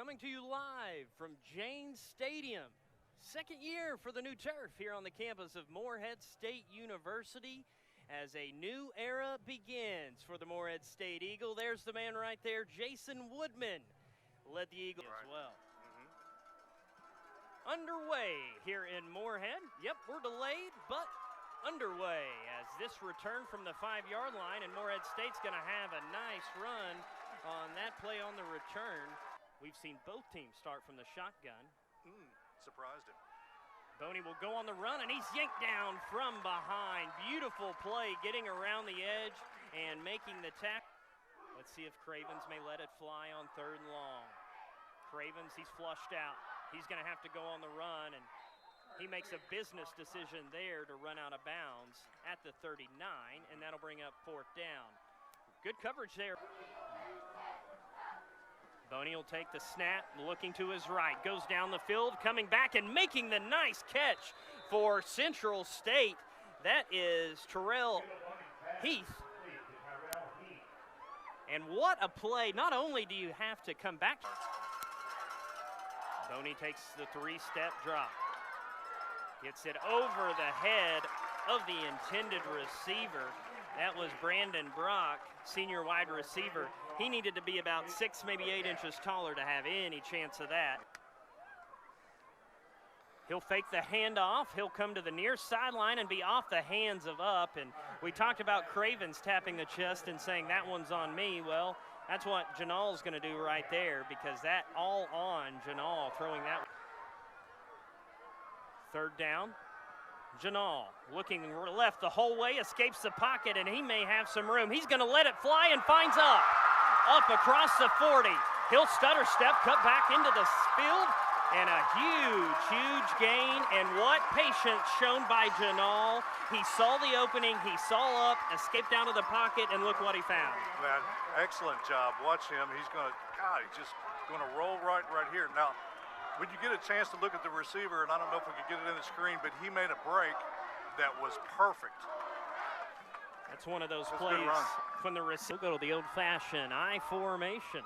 Coming to you live from Janes Stadium. Second year for the new turf here on the campus of Morehead State University as a new era begins for the Morehead State Eagle. There's the man right there, Jason Woodman, led the Eagles as well. Underway here in Morehead. Yep, we're delayed, but underway as this return from the 5-yard line, and Morehead State's going to have a nice run on that play on the return. We've seen both teams start from the shotgun. Surprised him. Boney will go on the run, and he's yanked down from behind. Beautiful play, getting around the edge and making the tackle. Let's see if Cravens may let it fly on 3rd and long. Cravens, he's flushed out. He's going to have to go on the run, and he makes a business decision there to run out of bounds at the 39, and that'll bring up 4th down. Good coverage there. Boney will take the snap, looking to his right, goes down the field, coming back and making the nice catch for Central State. That is Terrell Heath. And what a play. Not only do you have to come back, Boney takes the 3-step drop. Gets it over the head of the intended receiver. That was Brandon Brock, senior wide receiver. He needed to be about 6, maybe 8 inches taller to have any chance of that. He'll fake the handoff. He'll come to the near sideline and be off the hands of Up. And we talked about Cravens tapping the chest and saying, that one's on me. Well, that's what Janal's going to do right there, because that all on Janal throwing that. 3rd down. Janal looking left the whole way, escapes the pocket, and he may have some room. He's going to let it fly and finds Up across the 40. He'll stutter step, cut back into the field, and a huge gain. And what patience shown by Janal. He saw the opening, he saw Up, escaped out of the pocket, and look what he found. Man, excellent job. Watch him. He's just going to roll right here. Now, when you get a chance to look at the receiver, and I don't know if we could get it in the screen, but he made a break that was perfect. That's one of those plays when the receiver go to the old-fashioned I formation.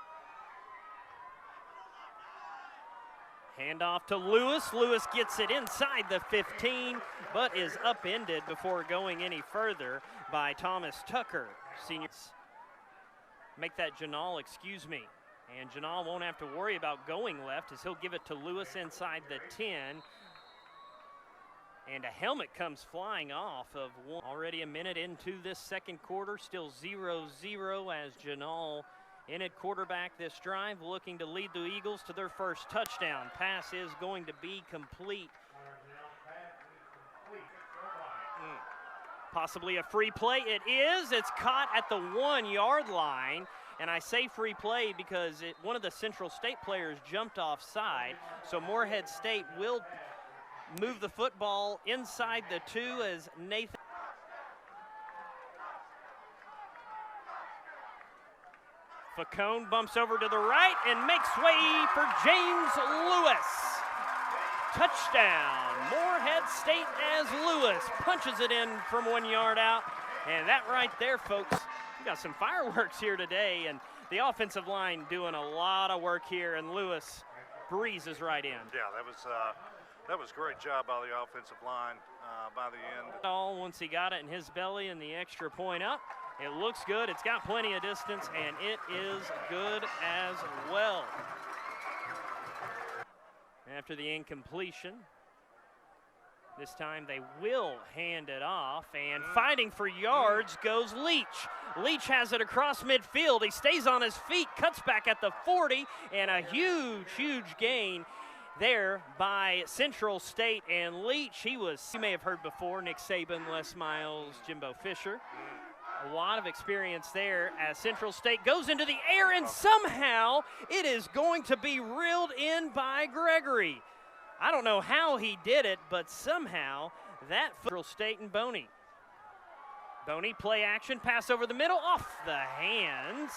Handoff to Lewis. Lewis gets it inside the 15, but is upended before going any further by Thomas Tucker. Seniors make that Janal, excuse me. And Janal won't have to worry about going left as he'll give it to Lewis inside the 10. And a helmet comes flying off of one. Already a minute into this second quarter, still 0-0 as Janal in at quarterback this drive, looking to lead the Eagles to their first touchdown. Pass is going to be complete. Possibly a free play. It is. It's caught at the 1-yard line. And I say free play because one of the Central State players jumped offside. So Morehead State will move the football inside the 2 as Nathan. Facone bumps over to the right and makes way for James Lewis. Touchdown, Morehead State, as Lewis punches it in from 1 yard out. And that right there, folks, we got some fireworks here today, and the offensive line doing a lot of work here, and Lewis breezes right in. Yeah, that was a great job by the offensive line by the end. All once he got it in his belly and the extra point up, it looks good. It's got plenty of distance, and it is good as well. After the incompletion, this time they will hand it off, and fighting for yards goes Leach. Leach has it across midfield. He stays on his feet, cuts back at the 40, and a huge gain there by Central State. And Leach, you may have heard before, Nick Saban, Les Miles, Jimbo Fisher. A lot of experience there as Central State goes into the air, and somehow it is going to be reeled in by Gregory. I don't know how he did it, but somehow that Central State and Boney. Boney, play action, pass over the middle, off the hands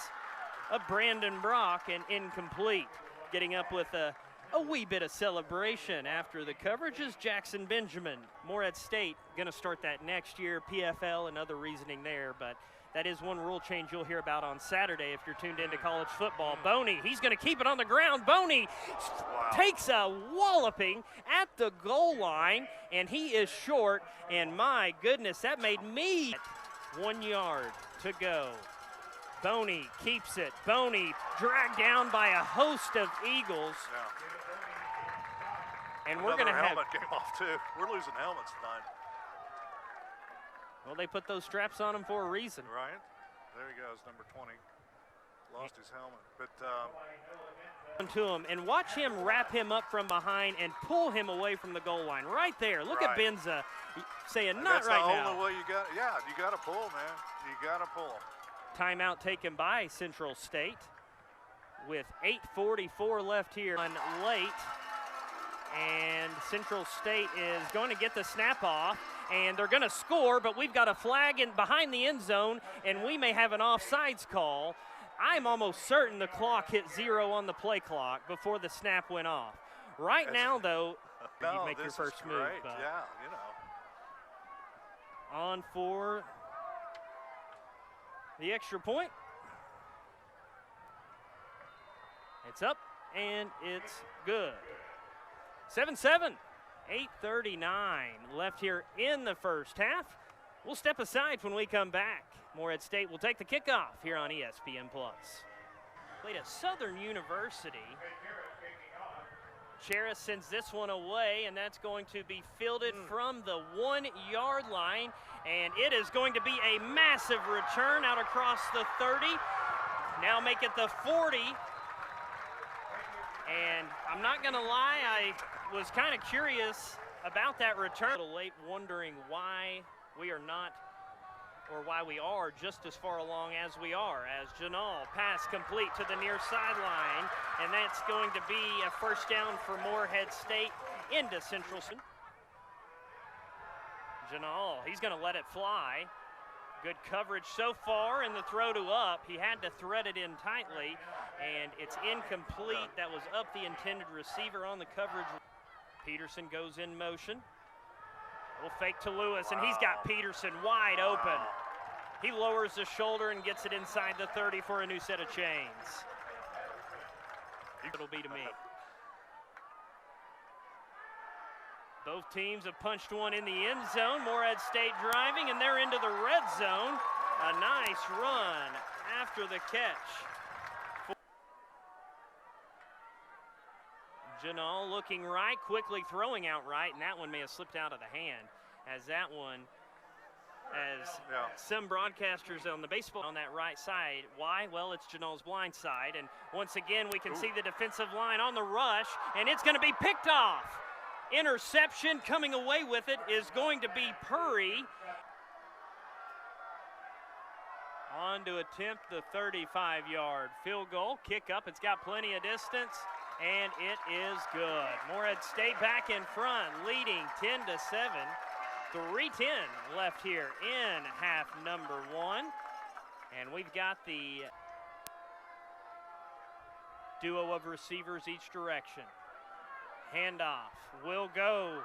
of Brandon Brock, and incomplete. Getting up with a a wee bit of celebration after the coverage is Jackson Benjamin. Morehead State going to start that next year, PFL and other reasoning there, but that is one rule change you'll hear about on Saturday if you're tuned into college football. Boney, he's going to keep it on the ground. Boney takes a walloping at the goal line, and he is short, and my goodness, that made me 1 yard to go. Boney keeps it. Boney dragged down by a host of Eagles. Yeah. And we're going to have helmet game off too. We're losing helmets tonight. Well, they put those straps on him for a reason. Right. There he goes, number 20. Lost his helmet. But to him and watch him wrap him up from behind and pull him away from the goal line. Right there. Look at Benza saying, "Not right now." That's the only way you got. Yeah, you got to pull, man. You got to pull. Timeout taken by Central State with 8:44 left here on late. And Central State is going to get the snap off, and they're going to score, but we've got a flag in behind the end zone, and we may have an offsides call. I'm almost certain the clock hit 0 on the play clock before the snap went off. Right now, though, you make your first move. But yeah, you know. On for the extra point. It's up, and it's good. 7-7, 8:39 left here in the first half. We'll step aside when we come back. Morehead State will take the kickoff here on ESPN+. Played at Southern University. Cheris sends this one away, and that's going to be fielded from the 1 yard line, and it is going to be a massive return out across the 30. Now make it the 40. And I'm not going to lie, I was kind of curious about that return. A little late, wondering why we are not, or why we are just as far along as we are. As Janal pass complete to the near sideline, and that's going to be a first down for Morehead State into Central. Janal, he's going to let it fly. Good coverage so far, and the throw to up. He had to thread it in tightly, and it's incomplete. That was up the intended receiver on the coverage. Peterson goes in motion. Will fake to Lewis, and he's got Peterson wide open. He lowers the shoulder and gets it inside the 30 for a new set of chains. It'll be to me. Both teams have punched one in the end zone. Morehead State driving, and they're into the red zone. A nice run after the catch. Janal looking right, quickly throwing out right, and that one may have slipped out of the hand. As that one, some broadcasters on the baseball on that right side. Why? Well, it's Janal's blind side, and once again we can see the defensive line on the rush, and it's going to be picked off. Interception. Coming away with it is going to be Purry. On to attempt the 35-yard field goal. Kick up. It's got plenty of distance, and it is good. Morehead State back in front, leading 10-7. 3:10 left here in half number 1. And we've got the duo of receivers each direction. Handoff will go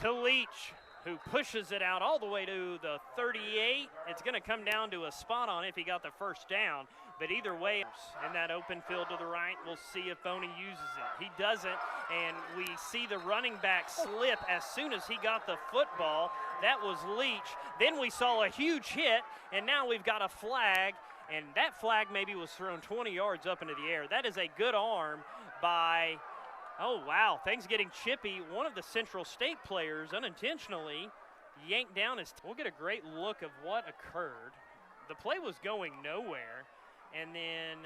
to Leach, who pushes it out all the way to the 38. It's going to come down to a spot on if he got the first down. But either way, in that open field to the right, we'll see if Boney uses it. He doesn't, and we see the running back slip as soon as he got the football. That was Leach. Then we saw a huge hit, and now we've got a flag, and that flag maybe was thrown 20 yards up into the air. That is a good arm by, oh wow, things getting chippy. One of the Central State players unintentionally yanked down his, we'll get a great look of what occurred. The play was going nowhere. And then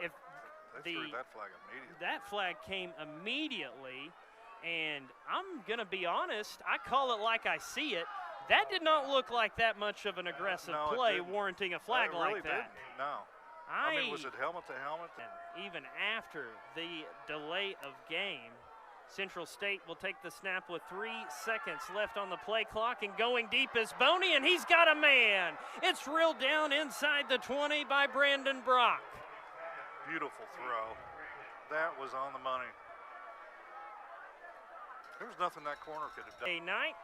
if that flag came immediately, and I'm going to be honest, I call it like I see it. That did not look like that much of an aggressive play warranting a flag like that. No. I mean, was it helmet to helmet? And even after the delay of game, Central State will take the snap with 3 seconds left on the play clock, and going deep is Boney, and he's got a man. It's reeled down inside the 20 by Brandon Brock. Beautiful throw. That was on the money. There was nothing that corner could have done. A night,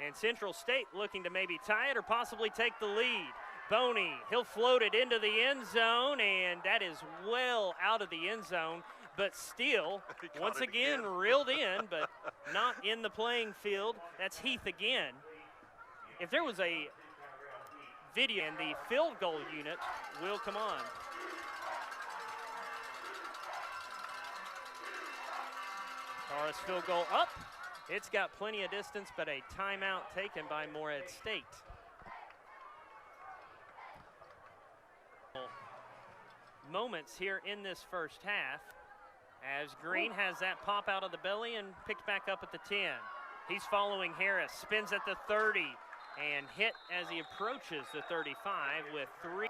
and Central State looking to maybe tie it or possibly take the lead. Boney, he'll float it into the end zone, and that is well out of the end zone, but still, once again, reeled in, but not in the playing field. That's Heath again. If there was a video, and the field goal unit will come on. Taurus field goal up. It's got plenty of distance, but a timeout taken by Morehead State. Moments here in this first half as Green has that pop out of the belly and picked back up at the 10. He's following Harris, spins at the 30 and hit as he approaches the 35 with 3.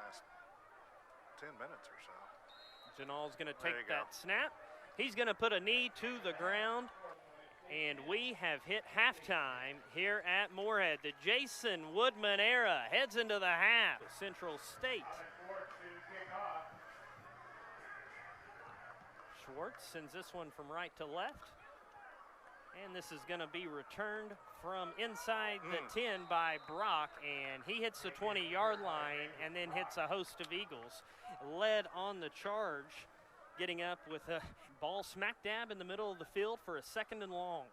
10 minutes or so. Janal's going to take that snap. He's going to put a knee to the ground, and we have hit halftime here at Morehead. The Jason Woodman era heads into the half. Central State. Schwartz sends this one from right to left. And this is going to be returned from inside the 10 by Brock, and he hits the 20-yard line and then hits a host of Eagles. Led on the charge, getting up with a ball smack dab in the middle of the field for a 2nd and long.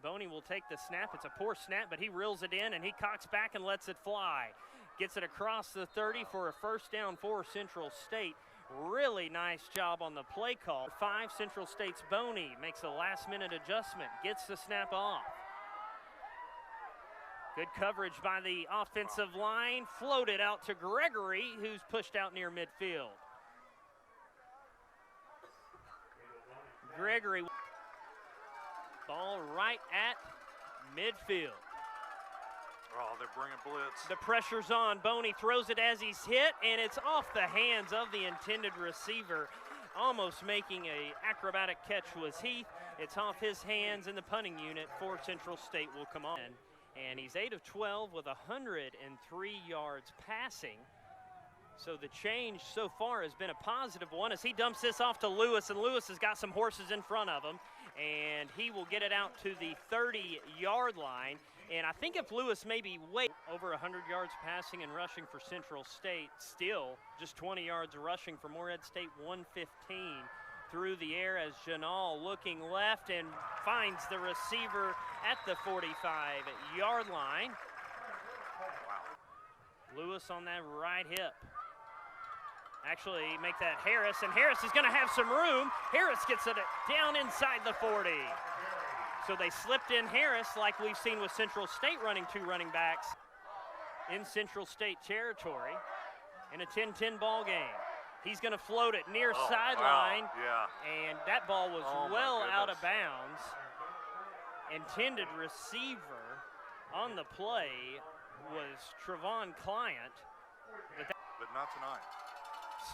Boney will take the snap. It's a poor snap, but he reels it in, and he cocks back and lets it fly. Gets it across the 30 for a 1st down for Central State. Really nice job on the play call. 5, Central State's Boney makes a last-minute adjustment, gets the snap off. Good coverage by the offensive line. Floated out to Gregory, who's pushed out near midfield. Gregory, ball right at midfield. Oh, they're bringing blitz. The pressure's on. Boney throws it as he's hit, and it's off the hands of the intended receiver. Almost making a acrobatic catch was Heath. It's off his hands, and the punting unit for Central State will come on. And he's 8 of 12 with 103 yards passing. So the change so far has been a positive one as he dumps this off to Lewis, and Lewis has got some horses in front of him, and he will get it out to the 30-yard line. And I think if Lewis maybe wait over 100 yards passing and rushing for Central State, still just 20 yards rushing for Morehead State, 115 through the air as Janal looking left and finds the receiver at the 45-yard line. Lewis on that right hip. Actually make that Harris, and Harris is going to have some room. Harris gets it down inside the 40. So they slipped in Harris like we've seen with Central State running 2 running backs in Central State territory in a 10-10 ball game. He's going to float it near sideline, and that ball was well out of bounds. Intended receiver on the play was Trevon Client. But not tonight.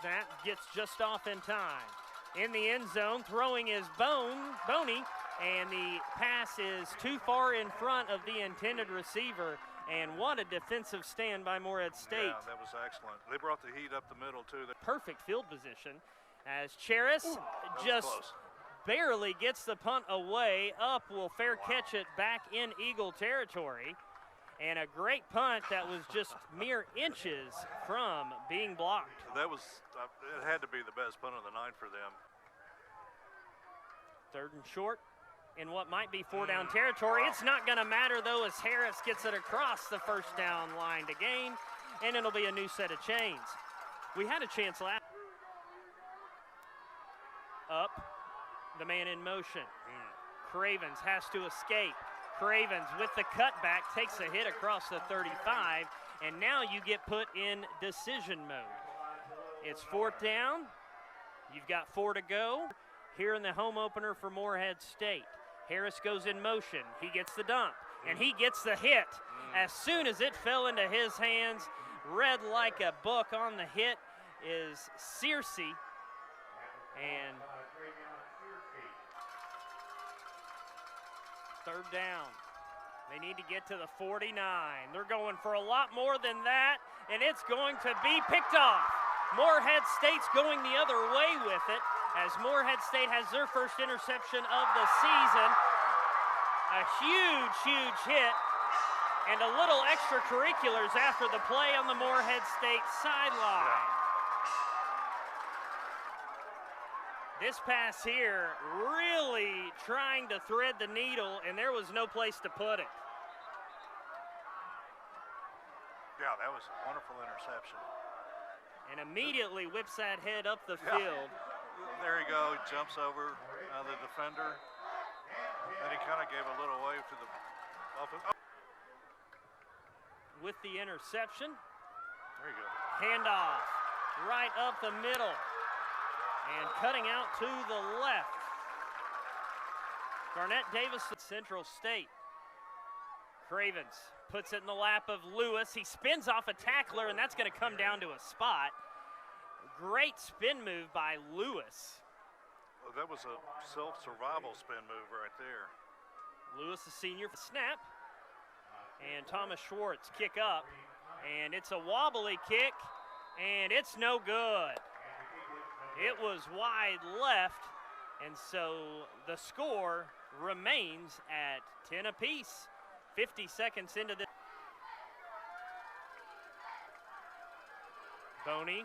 Snap gets just off in time. In the end zone, throwing is Boney, and the pass is too far in front of the intended receiver. And what a defensive stand by Morehead State. Yeah, that was excellent. They brought the heat up the middle, too. Perfect field position as Charis just barely gets the punt away. Up will fair catch it back in Eagle territory. And a great punt that was just mere inches from being blocked. That was, it had to be the best punt of the night for them. 3rd and short in what might be 4-down territory. It's not going to matter, though, as Harris gets it across the 1st down line to gain, and it'll be a new set of chains. We had a chance last. Up, the man in motion. Cravens has to escape. Cravens with the cutback takes a hit across the 35, and now you get put in decision mode. It's 4th down. You've got 4 to go here in the home opener for Morehead State. Harris goes in motion. He gets the dump, and he gets the hit. As soon as it fell into his hands, read like a book on the hit is Searcy, and 3rd down. They need to get to the 49. They're going for a lot more than that, and it's going to be picked off. Morehead State's going the other way with it, as Morehead State has their first interception of the season. A huge, huge hit, and a little extracurriculars after the play on the Morehead State sideline. This pass here really trying to thread the needle, and there was no place to put it. Yeah, that was a wonderful interception. And immediately whips that head up the field. There you go, he jumps over the defender. Then he kind of gave a little wave to the offense. Oh. With the interception. There you go. Handoff right up the middle. And cutting out to the left. Garnett Davis at Central State. Cravens puts it in the lap of Lewis. He spins off a tackler, and that's going to come down to a spot. Great spin move by Lewis. Well, that was a self-survival spin move right there. Lewis, the senior, snap. And Thomas Schwartz kick up. And it's a wobbly kick, and it's no good. It was wide left, and so the score remains at 10 apiece. 50 seconds into this. Boney,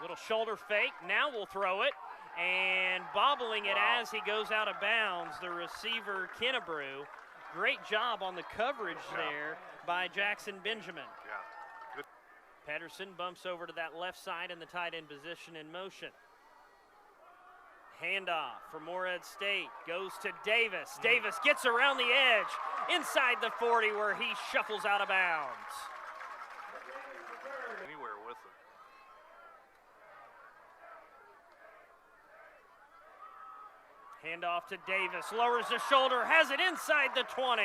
little shoulder fake. Now we'll throw it, and bobbling it as he goes out of bounds. The receiver, Kennebrew. Great job on the coverage there by Jackson Benjamin. Yeah, good. Pedersen bumps over to that left side in the tight end position in motion. Handoff for Morehead State, goes to Davis. Davis gets around the edge, inside the 40 where he shuffles out of bounds. Anywhere with it. Handoff to Davis, lowers the shoulder, has it inside the 20.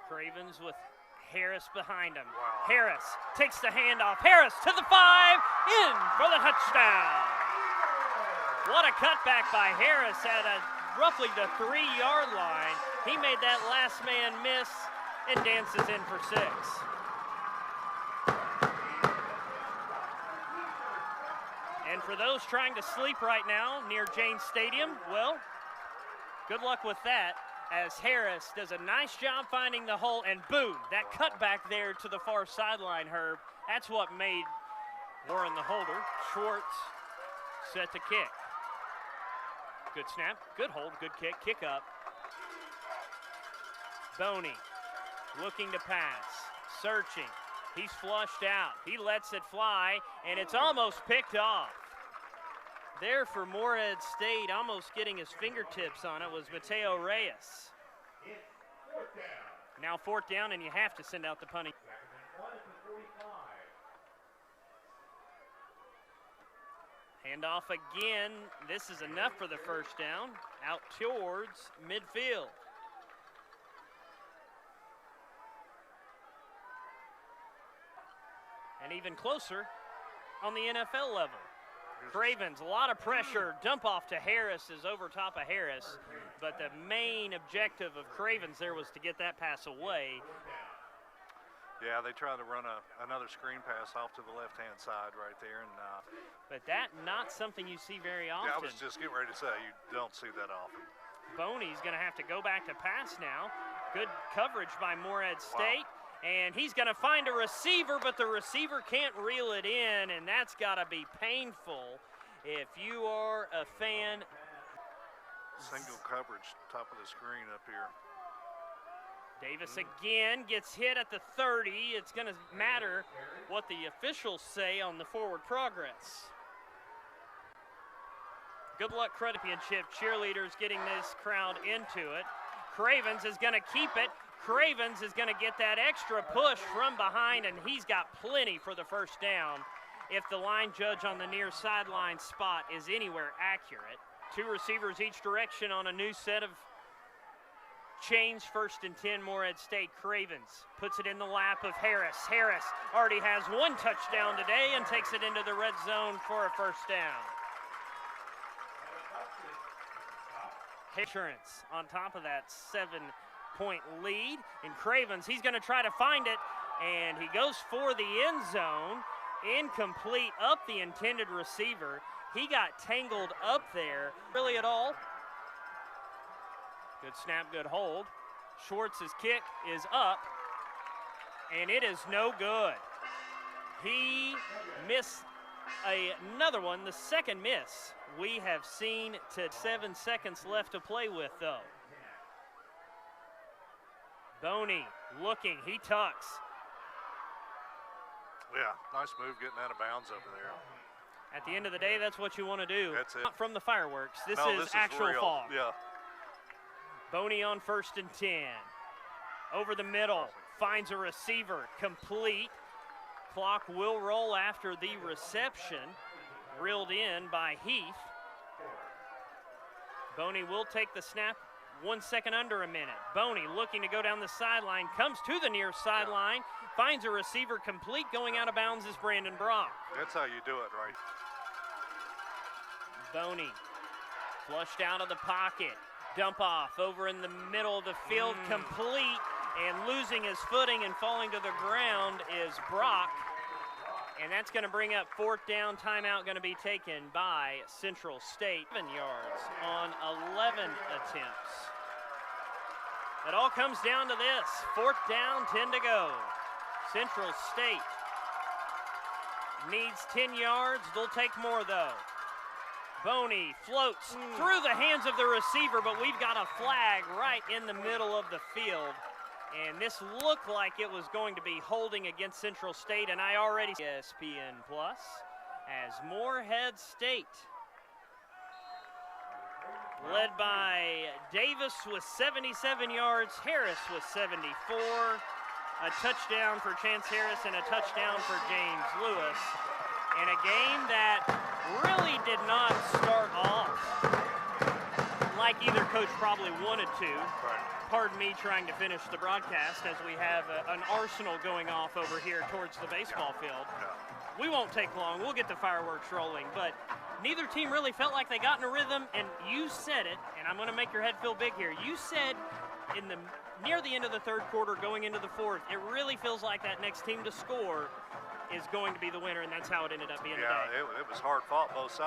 Cravens with Harris behind him. Wow. Harris takes the handoff. Harris to the 5, in for the touchdown. What a cutback by Harris at roughly the 3-yard line. He made that last man miss and dances in for 6. And for those trying to sleep right now near James Stadium, well, good luck with that, as Harris does a nice job finding the hole, and boom, that cutback there to the far sideline, Herb. That's what made Warren the holder. Schwartz set to kick. Good snap, good hold, good kick, kick up. Boney looking to pass, searching. He's flushed out. He lets it fly, and it's almost picked off. There for Morehead State, almost getting his fingertips on it, was Mateo Reyes. Now 4th down, and you have to send out the punting. Handoff again. This is enough for the first down. Out towards midfield. And even closer on the NFL level. Cravens, a lot of pressure. Dump off to Harris is over top of Harris. But the main objective of Cravens there was to get that pass away. Yeah, they tried to run another screen pass off to the left-hand side right there. But that not something you see very often. Yeah, I was just getting ready to say, you don't see that often. Boney's going to have to go back to pass now. Good coverage by Morehead State. Wow. And he's going to find a receiver, but the receiver can't reel it in, and that's got to be painful if you are a fan. Single coverage, top of the screen up here. Davis again gets hit at the 30. It's going to matter what the officials say on the forward progress. Good luck championship cheerleaders getting this crowd into it. Cravens is going to keep it. Cravens is going to get that extra push from behind, and he's got plenty for the first down if the line judge on the near sideline spot is anywhere accurate. 2 receivers each direction on a new set of chains. 1st and 10, Morehead State. Cravens puts it in the lap of Harris. Harris already has 1 touchdown today and takes it into the red zone for a first down. Insurance on top of that 7-point lead. And Cravens, he's going to try to find it, and he goes for the end zone. Incomplete up the intended receiver. He got tangled up there. Really at all. Good snap, good hold. Schwartz's kick is up, and it is no good. He missed another one, the second miss we have seen to 7 seconds left to play with, though. Boney looking, he tucks. Yeah, nice move getting out of bounds over there. At the end of the day, that's what you want to do. That's it. Not from the fireworks. This No, is actual real. fog. Yeah. Boney on 1st and 10. Over the middle, finds a receiver, complete. Clock will roll after the reception. Reeled in by Heath. Boney will take the snap. 1 second under a minute. Boney looking to go down the sideline, comes to the near sideline, finds a receiver complete. Going out of bounds is Brandon Brock. That's how you do it, right? Boney flushed out of the pocket. Dump off over in the middle of the field, complete, and losing his footing and falling to the ground is Brock. And that's going to bring up 4th down. Timeout going to be taken by Central State. 7 yards on 11 attempts. It all comes down to this. 4th down, 10 to go. Central State needs 10 yards. They'll take more, though. Boney floats through the hands of the receiver, but we've got a flag right in the middle of the field. And this looked like it was going to be holding against Central State, and I already ESPN Plus as Morehead State, led by Davis with 77 yards, Harris with 74, a touchdown for Chance Harris and a touchdown for James Lewis, in a game that really did not start off like either coach probably wanted to. Pardon me trying to finish the broadcast as we have an arsenal going off over here towards the baseball field. We won't take long. We'll get the fireworks rolling, but neither team really felt like they got in a rhythm, and you said it, and I'm going to make your head feel big here. You said near the end of the 3rd quarter going into the 4th, it really feels like that next team to score is going to be the winner, and that's how it ended up being today. Yeah, it was hard fought both sides.